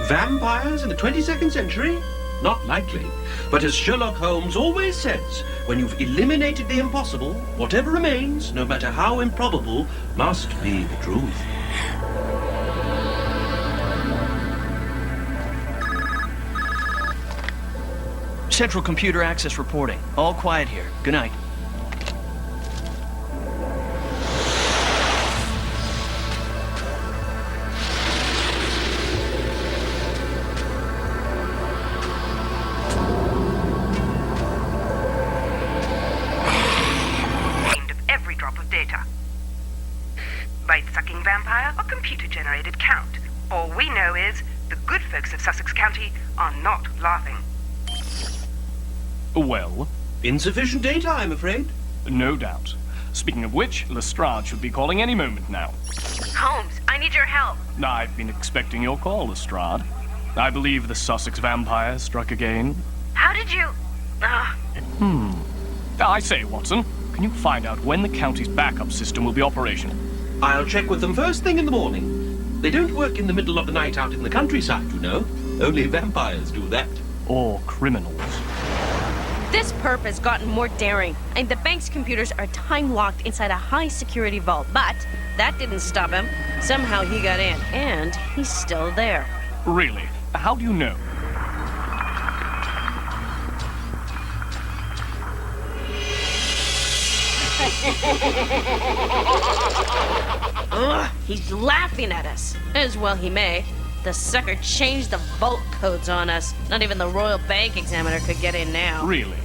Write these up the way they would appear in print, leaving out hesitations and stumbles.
Vampires in the 22nd century? Not likely. But as Sherlock Holmes always says, when you've eliminated the impossible, whatever remains, no matter how improbable, must be the truth. Central Computer Access reporting. All quiet here. Good night. Of every drop of data. Bite-sucking vampire or computer-generated count. All we know is the good folks of Sussex County are not laughing. Well, Insufficient data, I'm afraid. no doubt. Speaking of which, Lestrade should be calling any moment now. Holmes, I need your help. I've been expecting your call, Lestrade. I believe the Sussex vampire struck again. How did you... I say, Watson, can you find out when the county's backup system will be operational? I'll check with them first thing in the morning. They don't work in the middle of the night out in the countryside, you know. Only vampires do that. Or criminals? This perp has gotten more daring, and the bank's computers are time-locked inside a high-security vault. But that didn't stop him. Somehow he got in, and he's still there. Really? How do you know? Ugh, he's laughing at us. As well he may. The sucker changed the vault codes on us. Not even the Royal Bank Examiner could get in now. Really?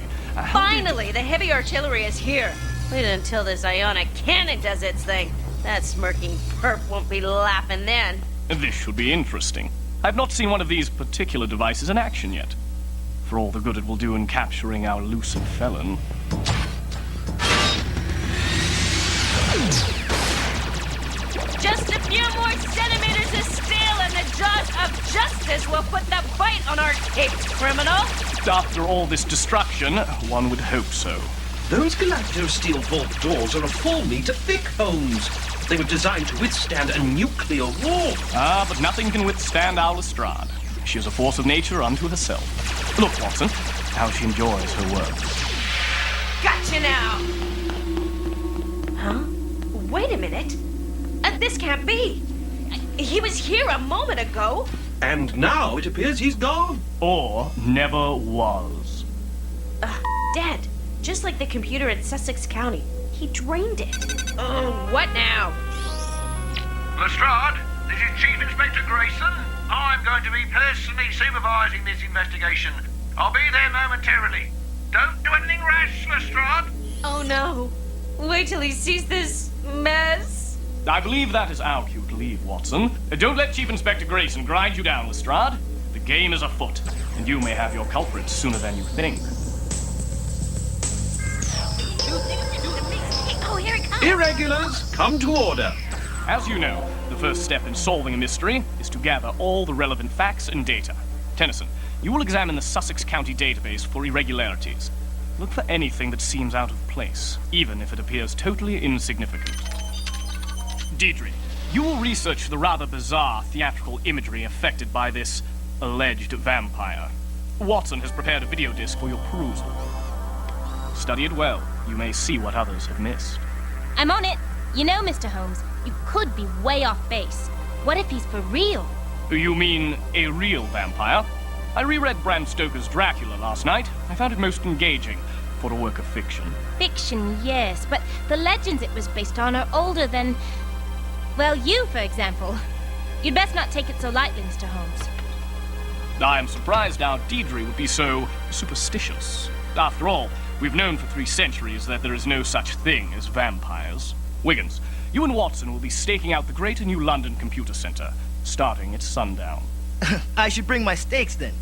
Finally, the heavy artillery is here. Wait until this ionic cannon does its thing. That smirking perp won't be laughing then. This should be interesting. I've not seen one of these particular devices in action yet. For all the good it will do in capturing our elusive felon. Just a few more centimeters of steel and the jaws of justice will put the bite on our caped criminal. After all this destruction, one would hope so. Those Galacto steel vault doors are a full meter thick, Holmes. They were designed to withstand a nuclear war. Ah, but nothing can withstand our Lestrade. She is a force of nature unto herself. Look, Watson, how she enjoys her work. Gotcha now. Huh? Wait a minute. This can't be. He was here a moment ago. And now it appears he's gone. Or never was. Dead. Just like the computer in Sussex County. He drained it. Oh, what now? Lestrade, this is Chief Inspector Grayson. I'm going to be personally supervising this investigation. I'll be there momentarily. Don't do anything rash, Lestrade. Oh no. Wait till he sees this mess. I believe that is our cue to leave, Watson. Don't let Chief Inspector Grayson grind you down, Lestrade. The game is afoot, and you may have your culprits sooner than you think. Oh, here it comes. Irregulars, come to order. As you know, the first step in solving a mystery is to gather all the relevant facts and data. Tennyson, you will examine the Sussex County database for irregularities. Look for anything that seems out of place, even if it appears totally insignificant. Deirdre, you will research the rather bizarre theatrical imagery affected by this alleged vampire. Watson has prepared a video disc for your perusal. Study it well. You may see what others have missed. I'm on it. You know, Mr. Holmes, you could be way off base. What if he's for real? You mean a real vampire? I reread Bram Stoker's Dracula last night. I found it most engaging for a work of fiction. Fiction, yes, but the legends it was based on are older than... well, you, for example. You'd best not take it so lightly, Mr. Holmes. I am surprised our Deirdre would be so superstitious. After all, we've known for 3 centuries that there is no such thing as vampires. Wiggins, you and Watson will be staking out the Greater New London Computer Center, starting at sundown. I should bring my stakes then.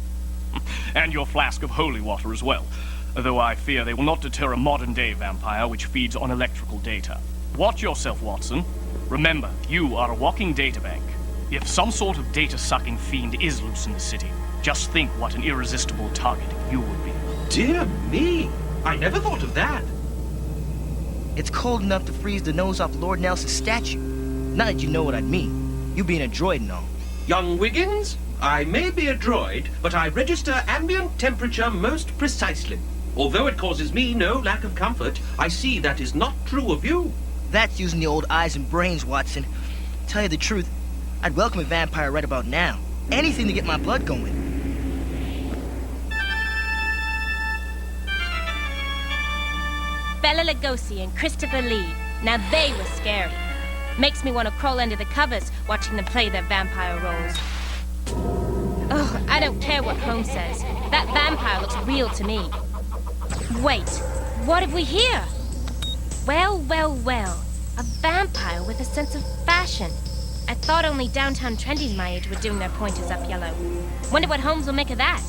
And your flask of holy water as well, though I fear they will not deter a modern-day vampire which feeds on electrical data. Watch yourself, Watson. Remember, you are a walking databank. If some sort of data-sucking fiend is loose in the city, just think what an irresistible target you would be. Dear me, I never thought of that. It's cold enough to freeze the nose off Lord Nelson's statue. Not that you know what I'd mean. You being a droid and all. Young Wiggins, I may be a droid, but I register ambient temperature most precisely. Although it causes me no lack of comfort, I see that is not true of you. That's using the old eyes and brains, Watson. Tell you the truth, I'd welcome a vampire right about now. Anything to get my blood going. Bela Lugosi and Christopher Lee. Now they were scary. Makes me want to crawl under the covers watching them play their vampire roles. Oh, I don't care what Holmes says. That vampire looks real to me. Wait, what have we here? Well, well, well. A vampire with a sense of fashion. I thought only downtown trendies my age were doing their pointers up yellow. Wonder what Holmes will make of that.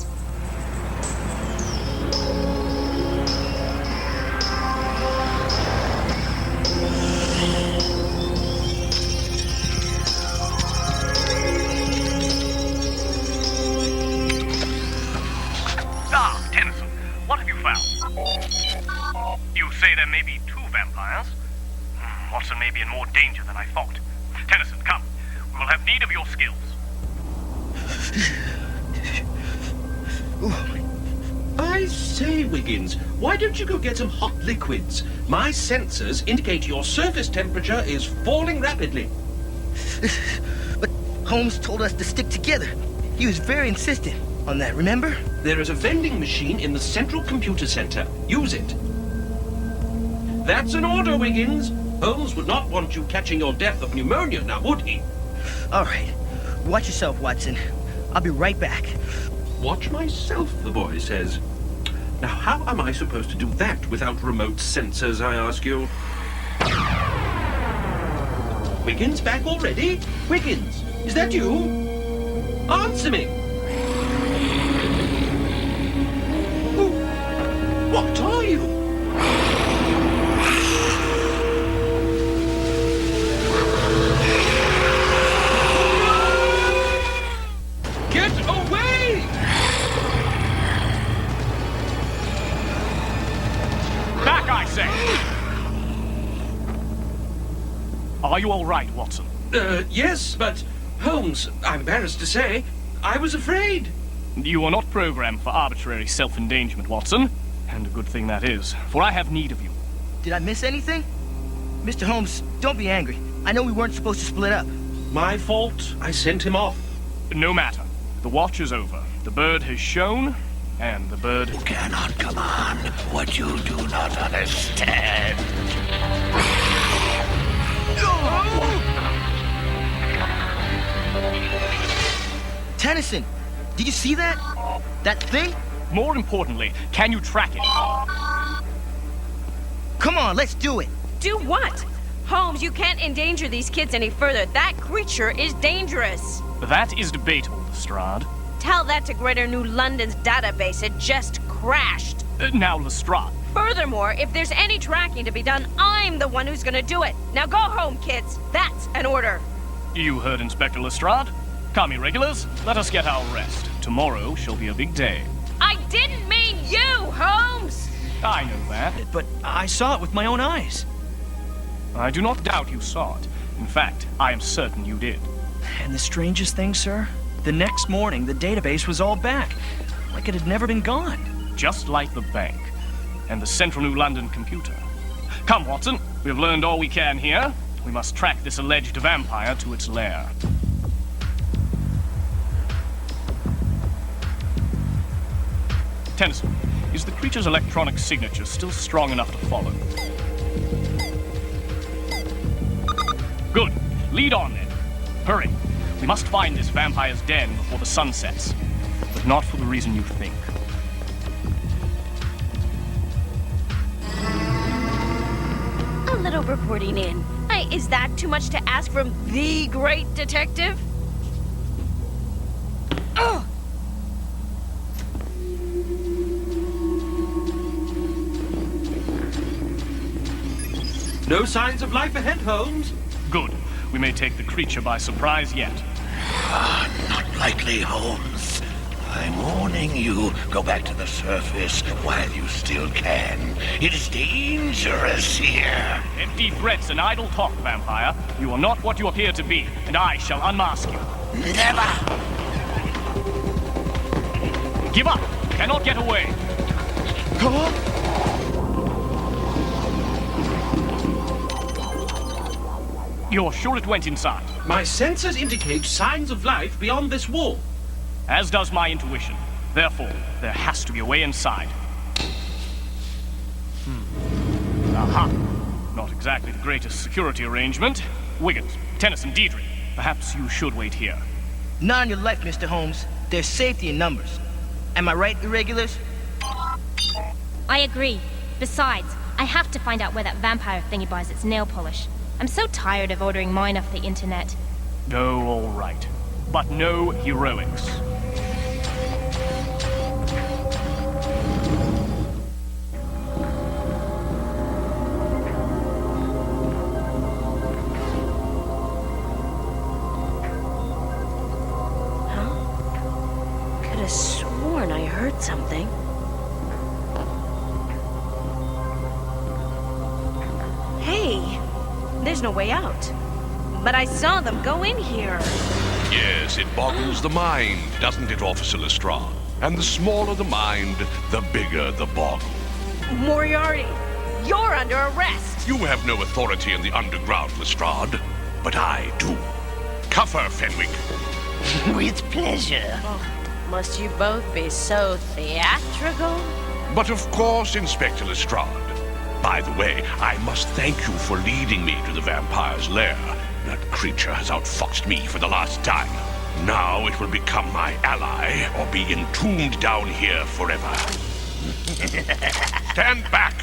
Ah, Tennyson, what have you found? You say there may be two vampires? Watson may be in more danger than I thought. Tennyson, come. We will have need of your skills. I say, Wiggins, why don't you go get some hot liquids? My sensors indicate your surface temperature is falling rapidly. But Holmes told us to stick together. He was very insistent on that, remember? There is a vending machine in the Central Computer Center. Use it. That's an order, Wiggins. Holmes would not want you catching your death of pneumonia, now would he? All right. Watch yourself, Watson. I'll be right back. Watch myself, the boy says. Now, how am I supposed to do that without remote sensors, I ask you? Wiggins back already? Wiggins, is that you? Answer me! Who? What are you? Get away! Back, I say! Are you all right, Watson? Yes, but Holmes, I'm embarrassed to say, I was afraid. You are not programmed for arbitrary self-endangerment, Watson. And a good thing that is, for I have need of you. Did I miss anything? Mr. Holmes, don't be angry. I know we weren't supposed to split up. My fault. I sent him off. No matter. The watch is over. The bird has shown, and the bird... You cannot command what you do not understand. Tennyson, did you see that? That thing? More importantly, can you track it? Come on, let's do it. Do what? Holmes, you can't endanger these kids any further. That creature is dangerous. That is debatable, Lestrade. Tell that to Greater New London's database. It just crashed. Now, Lestrade. Furthermore, if there's any tracking to be done, I'm the one who's gonna do it. Now go home, kids. That's an order. You heard Inspector Lestrade. Come, irregulars, let us get our rest. Tomorrow shall be a big day. I didn't mean you, Holmes! I know that. But I saw it with my own eyes. I do not doubt you saw it. In fact, I am certain you did. And the strangest thing, sir? The next morning, the database was all back. Like it had never been gone. Just like the bank. And the Central New London computer. Come, Watson. We have learned all we can here. We must track this alleged vampire to its lair. Tennyson, is the creature's electronic signature still strong enough to follow? Good. Lead on, then. Hurry. We must find this vampire's den before the sun sets. But not for the reason you think. A little reporting in. Is that too much to ask from the great detective? Oh! No signs of life ahead, Holmes. Good. We may take the creature by surprise yet. Not likely, Holmes. I'm warning you, go back to the surface while you still can. It is dangerous here. Empty threats and idle talk, vampire. You are not what you appear to be, and I shall unmask you. Never! Give up! Cannot get away! You're sure it went inside? My sensors indicate signs of life beyond this wall. As does my intuition. Therefore, there has to be a way inside. Aha! Not exactly the greatest security arrangement. Wiggins, Tennyson, Deidre, perhaps you should wait here. Not on your life, Mr. Holmes. There's safety in numbers. Am I right, irregulars? I agree. Besides, I have to find out where that vampire thingy buys its nail polish. I'm so tired of ordering mine off the internet. Oh, all right. But no heroics. Could have sworn I heard something. Hey, there's no way out. But I saw them go in here. Yes, it boggles the mind, doesn't it, Officer Lestrade? And the smaller the mind, the bigger the boggle. Moriarty, you're under arrest. You have no authority in the underground, Lestrade, but I do. Cuff her, Fenwick. With pleasure. Must you both be so theatrical? But of course, Inspector Lestrade. By the way, I must thank you for leading me to the vampire's lair. That creature has outfoxed me for the last time. Now it will become my ally, or be entombed down here forever. Stand back!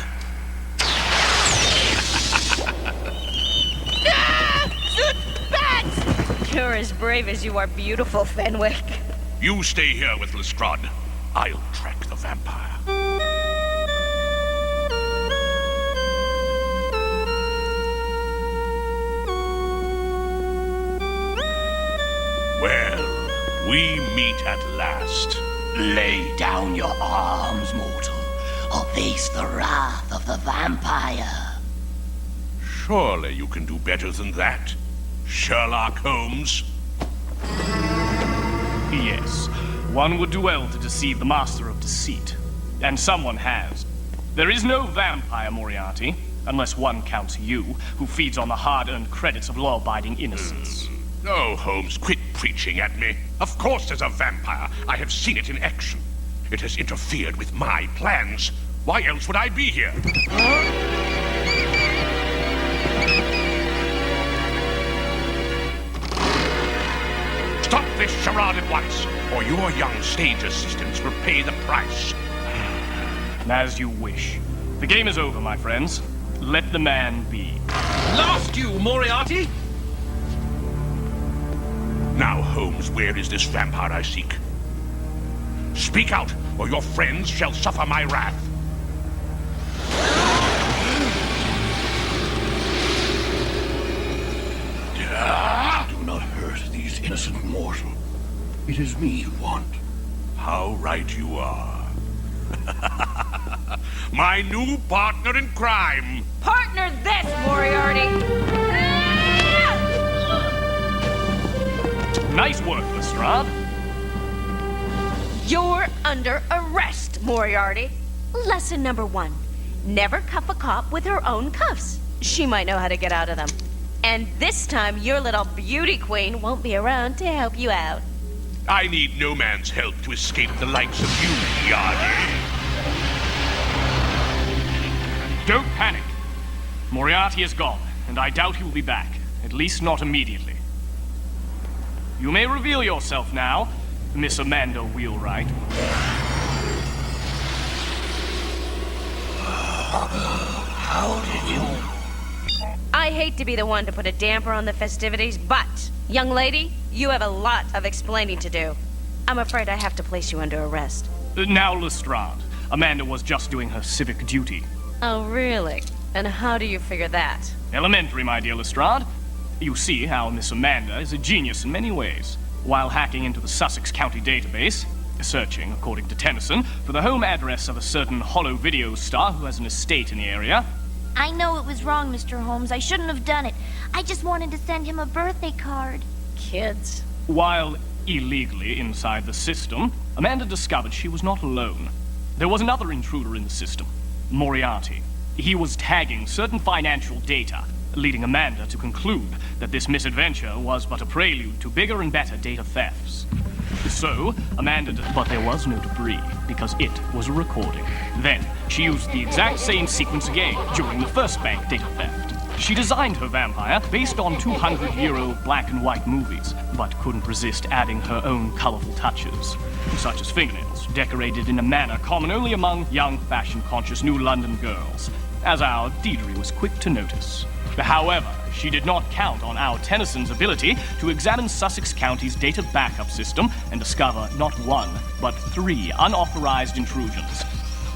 Bats! You're as brave as you are beautiful, Fenwick. You stay here with Lestrade. I'll track the vampire. Well, we meet at last. Lay down your arms, mortal, or face the wrath of the vampire. Surely you can do better than that, Sherlock Holmes. Yes, one would do well to deceive the master of deceit. And someone has. There is no vampire, Moriarty, unless one counts you, who feeds on the hard-earned credits of law-abiding innocence. Oh, Holmes, quit preaching at me. Of course there's a vampire. I have seen it in action. It has interfered with my plans. Why else would I be here? Stop this charade at once, or your young stage assistants will pay the price. As you wish. The game is over, my friends. Let the man be. Lost you, Moriarty! Now, Holmes, where is this vampire I seek? Speak out, or your friends shall suffer my wrath. Do not hurt these innocent mortals. It is me you want. How right you are. My new partner in crime. Partner this, Moriarty! Nice work, Lestrade. You're under arrest, Moriarty. Lesson number 1. Never cuff a cop with her own cuffs. She might know how to get out of them. And this time, your little beauty queen won't be around to help you out. I need no man's help to escape the likes of you, Yardy. Don't panic. Moriarty is gone, and I doubt he will be back. At least not immediately. You may reveal yourself now, Miss Amanda Wheelwright. How did you... I hate to be the one to put a damper on the festivities, but, young lady, you have a lot of explaining to do. I'm afraid I have to place you under arrest. Now, Lestrade. Amanda was just doing her civic duty. Oh, really? And how do you figure that? Elementary, my dear Lestrade. You see how Miss Amanda is a genius in many ways. While hacking into the Sussex County database, searching, according to Tennyson, for the home address of a certain hollow video star who has an estate in the area. I know it was wrong, Mr. Holmes. I shouldn't have done it. I just wanted to send him a birthday card. Kids. While illegally inside the system, Amanda discovered she was not alone. There was another intruder in the system, Moriarty. He was tagging certain financial data, leading Amanda to conclude that this misadventure was but a prelude to bigger and better data thefts. So, but there was no debris, because it was a recording. Then, she used the exact same sequence again during the first bank data theft. She designed her vampire based on 200-year-old black and white movies, but couldn't resist adding her own colorful touches, such as fingernails, decorated in a manner common only among young, fashion-conscious New London girls, as our Deirdre was quick to notice. However, she did not count on our Tennyson's ability to examine Sussex County's data backup system and discover not one, but 3 unauthorized intrusions.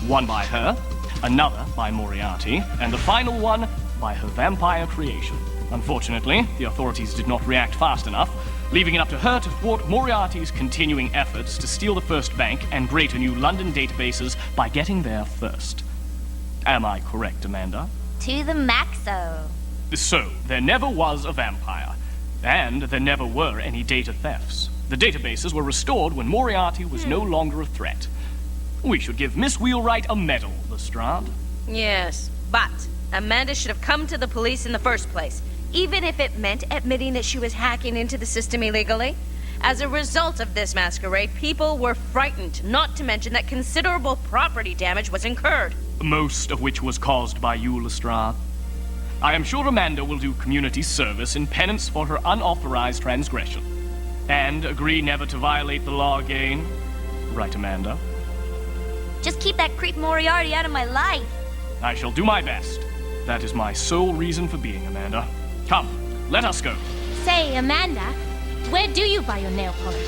One by her, another by Moriarty, and the final one by her vampire creation. Unfortunately, the authorities did not react fast enough, leaving it up to her to thwart Moriarty's continuing efforts to steal the first bank and greater New London databases by getting there first. Am I correct, Amanda? To the maxo. So, there never was a vampire, and there never were any data thefts. The databases were restored when Moriarty was no longer a threat. We should give Miss Wheelwright a medal, Lestrade. Yes, but Amanda should have come to the police in the first place, even if it meant admitting that she was hacking into the system illegally. As a result of this masquerade, people were frightened, not to mention that considerable property damage was incurred. Most of which was caused by you, Lestrade. I am sure Amanda will do community service in penance for her unauthorized transgression. And agree never to violate the law again. Right, Amanda? Just keep that creep Moriarty out of my life. I shall do my best. That is my sole reason for being, Amanda. Come, let us go. Say, Amanda, where do you buy your nail polish?